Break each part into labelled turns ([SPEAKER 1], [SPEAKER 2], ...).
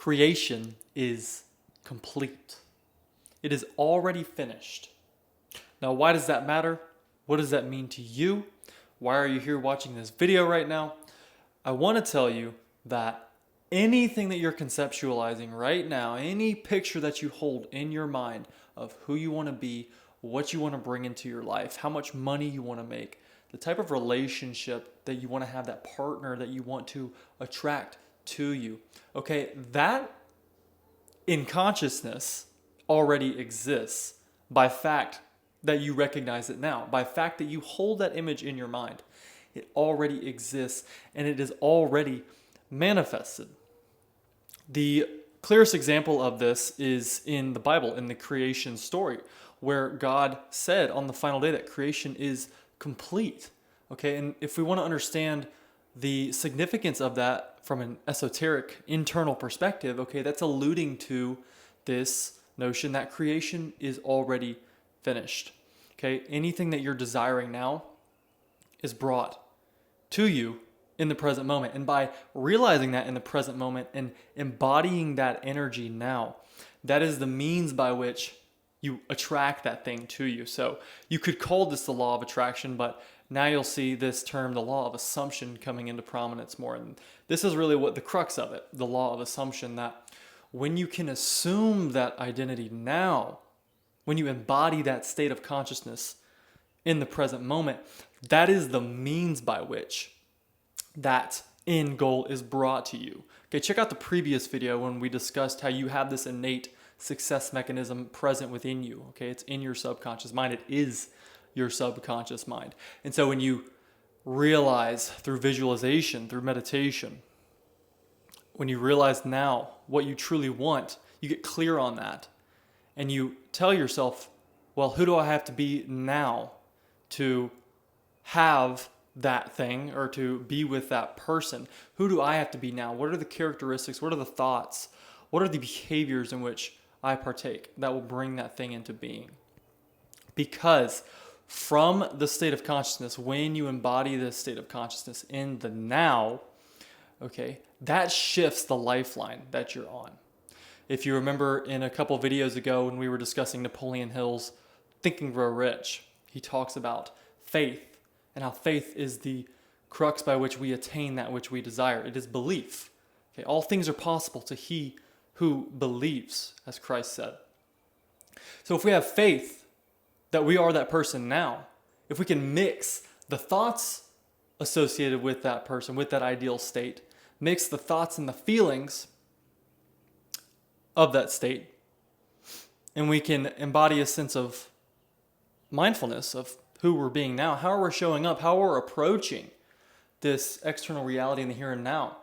[SPEAKER 1] Creation is complete. It is already finished. Now, why does that matter? What does that mean to you? Why are you here watching this video right now? I want to tell you that anything that you're conceptualizing right now, any picture that you hold in your mind of who you want to be, what you want to bring into your life, how much money you want to make, the type of relationship that you want to have, that partner that you want to attract to you. Okay, that in consciousness already exists by fact that you recognize it now, by fact that you hold that image in your mind. It already exists and it is already manifested. The clearest example of this is in the Bible, in the creation story, where God said on the final day that creation is complete. Okay, and if we want to understand the significance of that from an esoteric internal perspective, okay, that's alluding to this notion that creation is already finished. Okay, anything that you're desiring now is brought to you in the present moment. And by realizing that in the present moment and embodying that energy now, that is the means by which you attract that thing to you. So you could call this the law of attraction, but now you'll see this term, the law of assumption, coming into prominence more. And this is really what the crux of it, the law of assumption, that when you can assume that identity now, when you embody that state of consciousness in the present moment, that is the means by which that end goal is brought to you. Okay, check out the previous video when we discussed how you have this innate success mechanism present within you. Okay, it's in your subconscious mind. It is your subconscious mind. And so when you realize through visualization, through meditation, when you realize now what you truly want, you get clear on that. And you tell yourself, well, who do I have to be now to have that thing or to be with that person? Who do I have to be now? What are the characteristics? What are the thoughts? What are the behaviors in which I partake that will bring that thing into being? Because from the state of consciousness, when you embody this state of consciousness in the now, okay, that shifts the lifeline that you're on. If you remember in a couple videos ago when we were discussing Napoleon Hill's Think and Grow Rich, he talks about faith and how faith is the crux by which we attain that which we desire. It is belief. Okay, all things are possible to he who believes, as Christ said. So if we have faith that we are that person now, if we can mix the thoughts associated with that person, with that ideal state, mix the thoughts and the feelings of that state, and we can embody a sense of mindfulness of who we're being now, how we're showing up, how we're approaching this external reality in the here and now.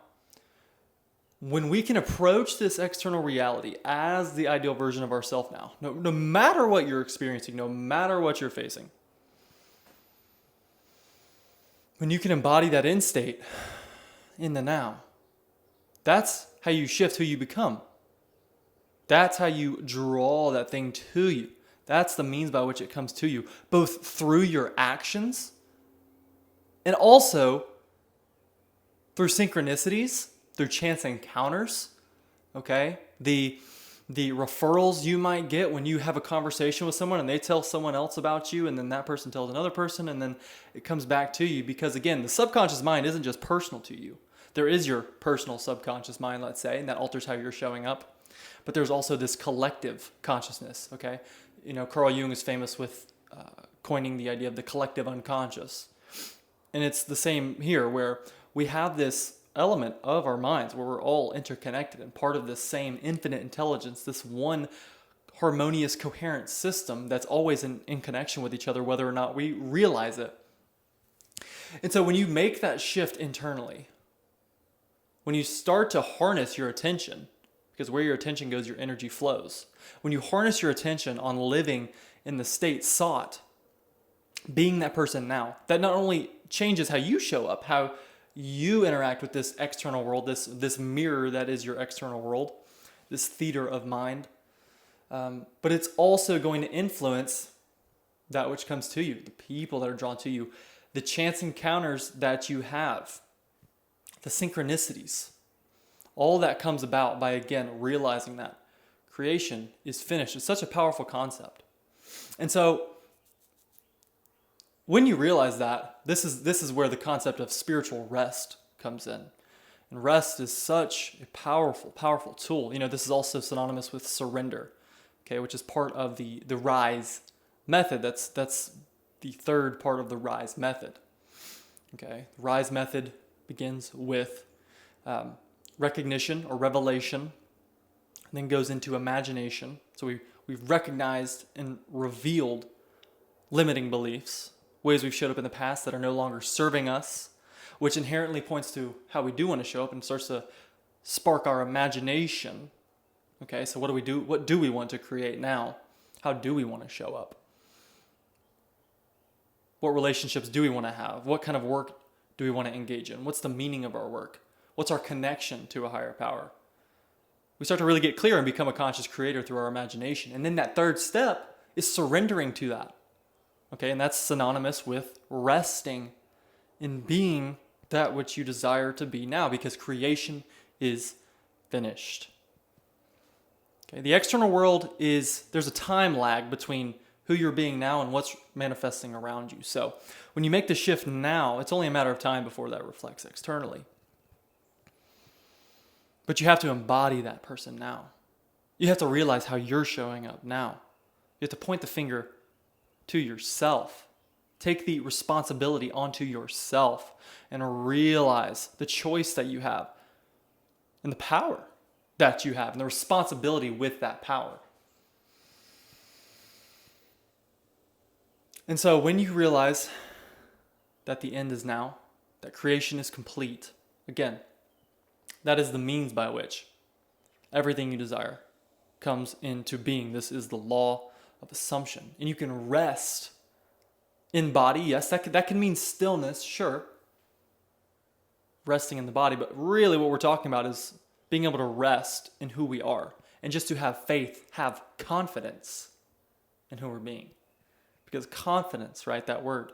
[SPEAKER 1] When we can approach this external reality as the ideal version of ourselves now, no matter what you're experiencing, no matter what you're facing, when you can embody that end state in the now, that's how you shift who you become. That's how you draw that thing to you. That's the means by which it comes to you, both through your actions and also through synchronicities, through chance encounters, okay? The referrals you might get when you have a conversation with someone and they tell someone else about you, and then that person tells another person, and then it comes back to you. Because again, the subconscious mind isn't just personal to you. There is your personal subconscious mind, let's say, and that alters how you're showing up. But there's also this collective consciousness, okay? You know, Carl Jung is famous with coining the idea of the collective unconscious. And it's the same here, where we have this element of our minds where we're all interconnected and part of this same infinite intelligence, this one harmonious, coherent system that's always in connection with each other, whether or not we realize it. And so when you make that shift internally, when you start to harness your attention, because where your attention goes, your energy flows. When you harness your attention on living in the state sought, being that person now, that not only changes how you show up, how you interact with this external world, this mirror that is your external world, this theater of mind, but it's also going to influence that which comes to you, the people that are drawn to you, the chance encounters that you have, the synchronicities. All that comes about by, again, realizing that creation is finished. It's such a powerful concept. And so when you realize that, this is where the concept of spiritual rest comes in. And rest is such a powerful, powerful tool. This is also synonymous with surrender, okay, which is part of the RISE method. That's the third part of the RISE method. Okay, the RISE method begins with recognition or revelation, and then goes into imagination. So we've recognized and revealed limiting beliefs, ways we've showed up in the past that are no longer serving us, which inherently points to how we do want to show up and starts to spark our imagination. Okay, so what do we do? What do we want to create now? How do we want to show up? What relationships do we want to have? What kind of work do we want to engage in? What's the meaning of our work? What's our connection to a higher power? We start to really get clear and become a conscious creator through our imagination. And then that third step is surrendering to that. Okay, and that's synonymous with resting in being that which you desire to be now, because creation is finished. Okay, the external world there's a time lag between who you're being now and what's manifesting around you. So when you make the shift now, it's only a matter of time before that reflects externally. But you have to embody that person now. You have to realize how you're showing up now. You have to point the finger to yourself. Take the responsibility onto yourself and realize the choice that you have and the power that you have and the responsibility with that power. And so when you realize that the end is now, that creation is complete, again, that is the means by which everything you desire comes into being. This is the law of assumption. And you can rest in body. Yes, that can mean stillness, sure. Resting in the body. But really what we're talking about is being able to rest in who we are. And just to have faith, have confidence in who we're being. Because confidence, right, that word,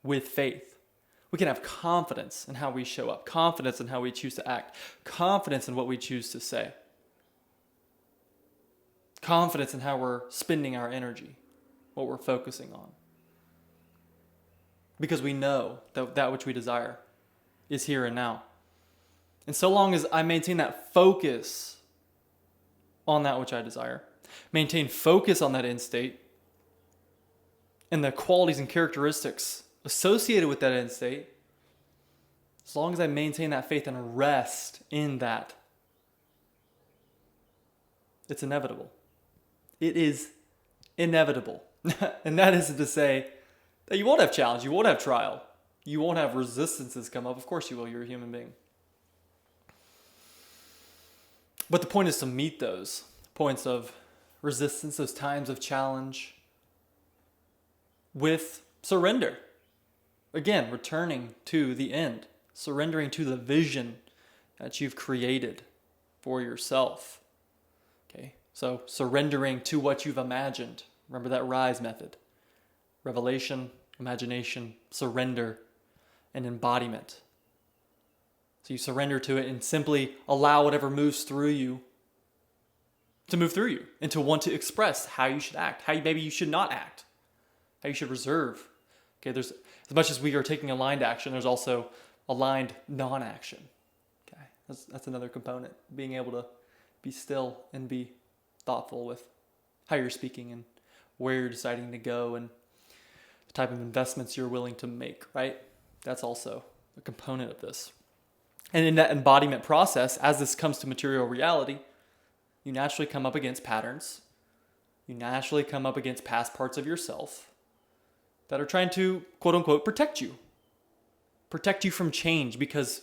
[SPEAKER 1] with faith. We can have confidence in how we show up, confidence in how we choose to act, confidence in what we choose to say, confidence in how we're spending our energy, what we're focusing on. Because we know that which we desire is here and now. And so long as I maintain that focus on that which I desire, maintain focus on that end state, and the qualities and characteristics associated with that end state, as long as I maintain that faith and rest in that, it's inevitable. It is inevitable. And that is to say that you won't have challenge, you won't have trial, you won't have resistances come up. Of course you will, you're a human being. But the point is to meet those points of resistance, those times of challenge, with surrender. Again, returning to the end, surrendering to the vision that you've created for yourself. Okay, so surrendering to what you've imagined. Remember that RISE method. Revelation, imagination, surrender, and embodiment. So you surrender to it and simply allow whatever moves through you to move through you and to want to express how you should act, how maybe you should not act, how you should reserve. Okay, there's as much as we are taking aligned action, there's also aligned non-action. Okay, that's another component. Being able to be still and be thoughtful with how you're speaking and where you're deciding to go and the type of investments you're willing to make, right? That's also a component of this. And in that embodiment process, as this comes to material reality, you naturally come up against patterns. You naturally come up against past parts of yourself that are trying to, quote unquote, protect you. Protect you from change because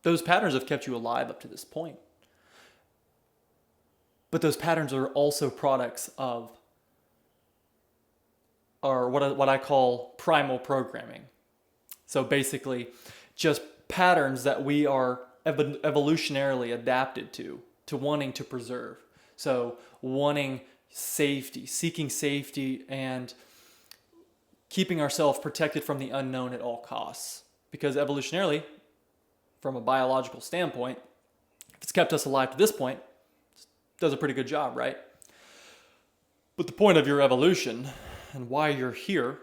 [SPEAKER 1] those patterns have kept you alive up to this point. But those patterns are also products of what I call primal programming. So basically, just patterns that we are evolutionarily adapted to wanting to preserve. So wanting safety, seeking safety, and keeping ourselves protected from the unknown at all costs. Because evolutionarily, from a biological standpoint, if it's It's kept us alive to this point. Does a pretty good job, right? But the point of your evolution and why you're here,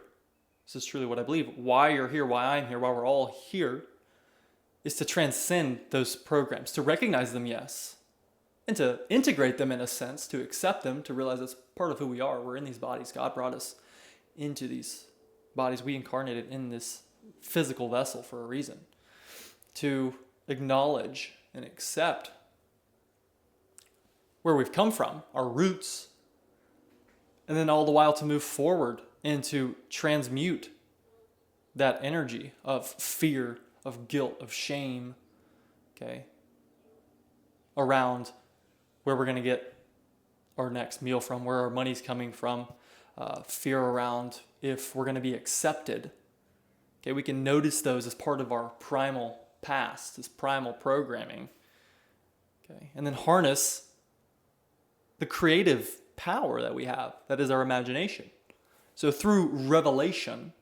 [SPEAKER 1] this is truly what I believe, why you're here, why I'm here, why we're all here, is to transcend those programs, to recognize them, yes, and to integrate them in a sense, to accept them, to realize that's part of who we are. We're in these bodies. God brought us into these bodies. We incarnated in this physical vessel for a reason. To acknowledge and accept where we've come from, our roots, and then all the while to move forward and to transmute that energy of fear, of guilt, of shame, okay, around where we're going to get our next meal from, where our money's coming from, fear around if we're going to be accepted. Okay, we can notice those as part of our primal past, this primal programming. Okay, and then harness the creative power that we have, that is our imagination. So through revelation,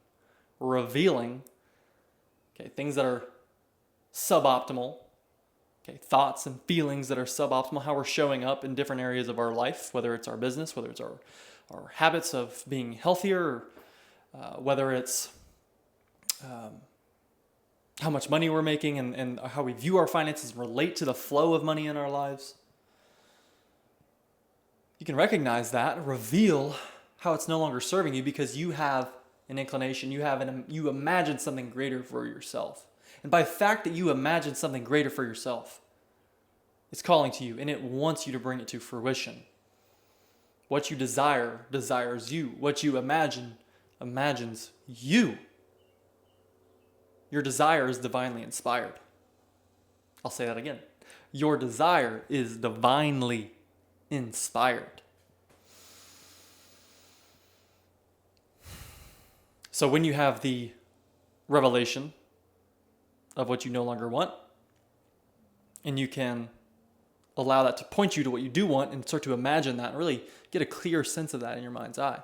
[SPEAKER 1] revealing, okay, things that are suboptimal, okay, thoughts and feelings that are suboptimal, how we're showing up in different areas of our life, whether it's our business, whether it's our habits of being healthier, whether it's how much money we're making and how we view our finances relate to the flow of money in our lives. You can recognize that, reveal how it's no longer serving you because you have an inclination, you imagine something greater for yourself. And by the fact that you imagine something greater for yourself, it's calling to you and it wants you to bring it to fruition. What you desire, desires you. What you imagine, imagines you. Your desire is divinely inspired. I'll say that again. Your desire is divinely inspired. So when you have the revelation of what you no longer want, and you can allow that to point you to what you do want and start to imagine that and really get a clear sense of that in your mind's eye,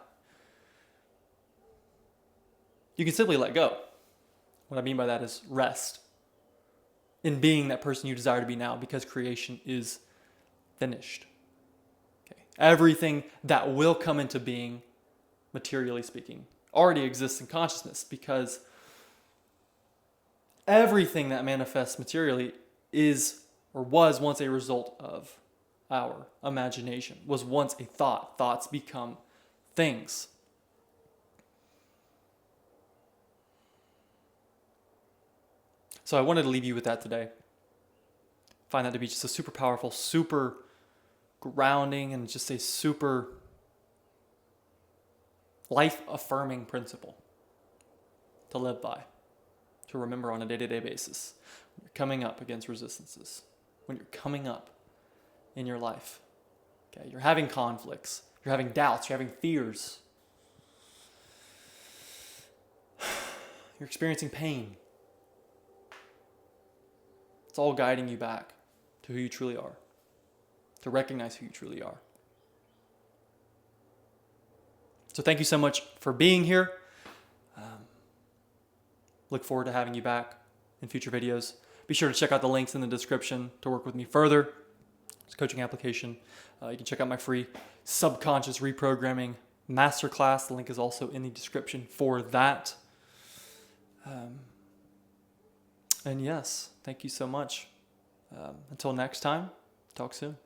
[SPEAKER 1] you can simply let go. What I mean by that is rest in being that person you desire to be now because creation is finished. Okay. Everything that will come into being, materially speaking, already exists in consciousness because everything that manifests materially is or was once a result of our imagination, was once a thought. Thoughts become things. So I wanted to leave you with that today. Find that to be just a super powerful, super grounding, and just a super life-affirming principle to live by, to remember on a day-to-day basis. When you're coming up against resistances, when you're coming up in your life, okay, you're having conflicts, you're having doubts, you're having fears, you're experiencing pain. It's all guiding you back to who you truly are, to recognize who you truly are. So thank you so much for being here. Look forward to having you back in future videos. Be sure to check out the links in the description to work with me further. It's a coaching application. You can check out my free subconscious reprogramming masterclass. The link is also in the description for that. And yes, thank you so much. Until next time, talk soon.